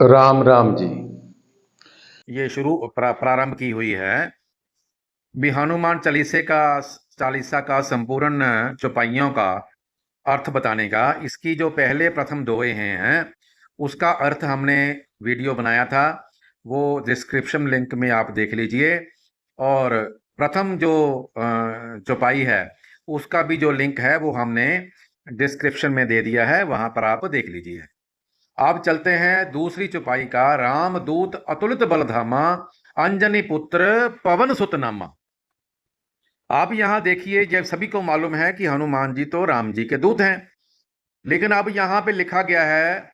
राम राम जी। ये प्रारंभ की हुई है। भी हनुमान चालीसा का संपूर्ण चौपाइयों का अर्थ बताने का, इसकी जो पहले प्रथम दोहे हैं उसका अर्थ हमने वीडियो बनाया था। वो डिस्क्रिप्शन लिंक में आप देख लीजिए। और प्रथम जो चौपाई है उसका भी जो लिंक है वो हमने डिस्क्रिप्शन में दे दिया है, वहां पर आप देख लीजिए। अब चलते हैं दूसरी चौपाई का। रामदूत अतुलित बलधामा, अंजनी पुत्र पवन सुत नामा। आप यहां देखिए, जब सभी को मालूम है कि हनुमान जी तो राम जी के दूत हैं, लेकिन अब यहां पे लिखा गया है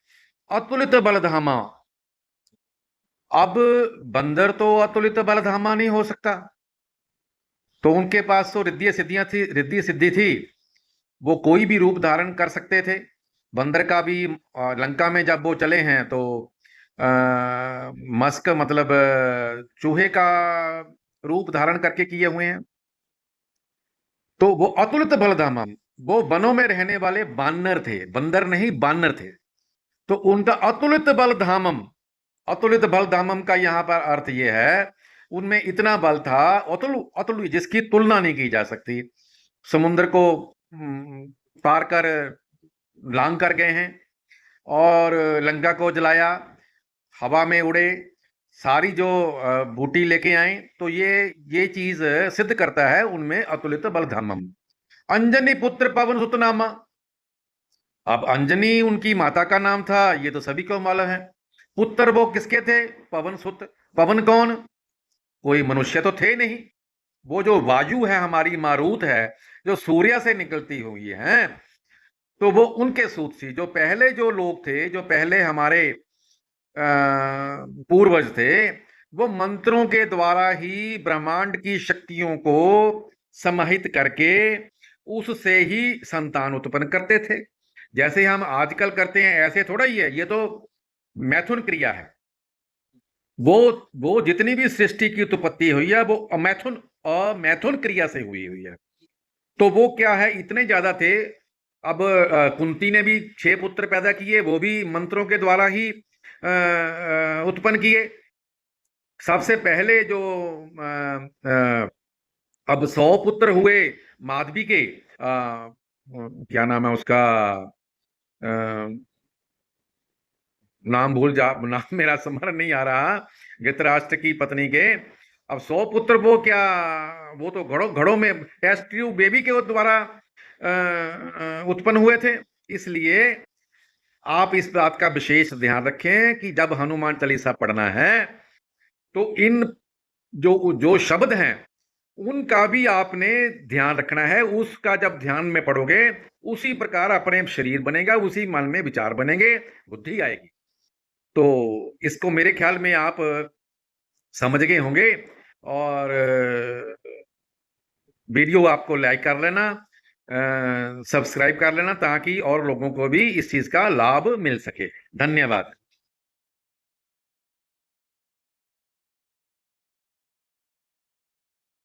अतुलित बलधामा। अब बंदर तो अतुलित बलधामा नहीं हो सकता, तो उनके पास तो रिद्धि सिद्धि थी। वो कोई भी रूप धारण कर सकते थे। बंदर का भी लंका में जब वो चले हैं तो मस्क मतलब चूहे का रूप धारण करके किए हुए हैं। तो वो अतुलित बलधामम, वो वनों में रहने वाले बानर थे, बंदर नहीं बानर थे। तो उनका अतुलित बलधामम, अतुलित बलधामम का यहां पर अर्थ ये है, उनमें इतना बल था, अतुल अतुल, जिसकी तुलना नहीं की जा सकती। समुद्र को पार कर लांग कर गए हैं, और लंका को जलाया, हवा में उड़े, सारी जो बूटी लेके आए। तो ये चीज सिद्ध करता है उनमें अतुलित बलधामम। अंजनी पुत्र पवन सुत नामा। अब अंजनी उनकी माता का नाम था, ये तो सभी को मालूम है। पुत्र वो किसके थे? पवन सुत। पवन कौन? कोई मनुष्य तो थे नहीं। वो जो वायु है, हमारी मारुत है, जो सूर्य से निकलती हुई है, तो वो उनके सूत थी। जो पहले जो लोग थे, जो पहले हमारे पूर्वज थे, वो मंत्रों के द्वारा ही ब्रह्मांड की शक्तियों को समाहित करके उससे ही संतान उत्पन्न करते थे। जैसे हम आजकल करते हैं ऐसे थोड़ा ही है, ये तो मैथुन क्रिया है। वो वो जितनी भी सृष्टि की उत्पत्ति हुई है वो मैथुन क्रिया से हुई हुई है। तो वो क्या है, इतने ज्यादा थे। अब कुंती ने भी 6 पुत्र पैदा किए, वो भी मंत्रों के द्वारा ही उत्पन्न किए। सबसे पहले जो अब 100 पुत्र हुए माधवी के, क्या नाम है उसका, अ, नाम मेरा स्मरण नहीं आ रहा, धृतराष्ट्र की पत्नी के। अब 100 पुत्र वो क्या, वो तो घड़ों घड़ों में टेस्ट ट्यूब बेबी के द्वारा उत्पन्न हुए थे। इसलिए आप इस बात का विशेष ध्यान रखें कि जब हनुमान चालीसा पढ़ना है तो इन जो जो शब्द हैं उनका भी आपने ध्यान रखना है। उसका जब ध्यान में पढ़ोगे, उसी प्रकार अपने शरीर बनेगा, उसी मन में विचार बनेंगे, बुद्धि आएगी। तो इसको मेरे ख्याल में आप समझ गए होंगे। और वीडियो आपको लाइक कर लेना, सब्सक्राइब कर लेना, ताकि और लोगों को भी इस चीज का लाभ मिल सके। धन्यवाद।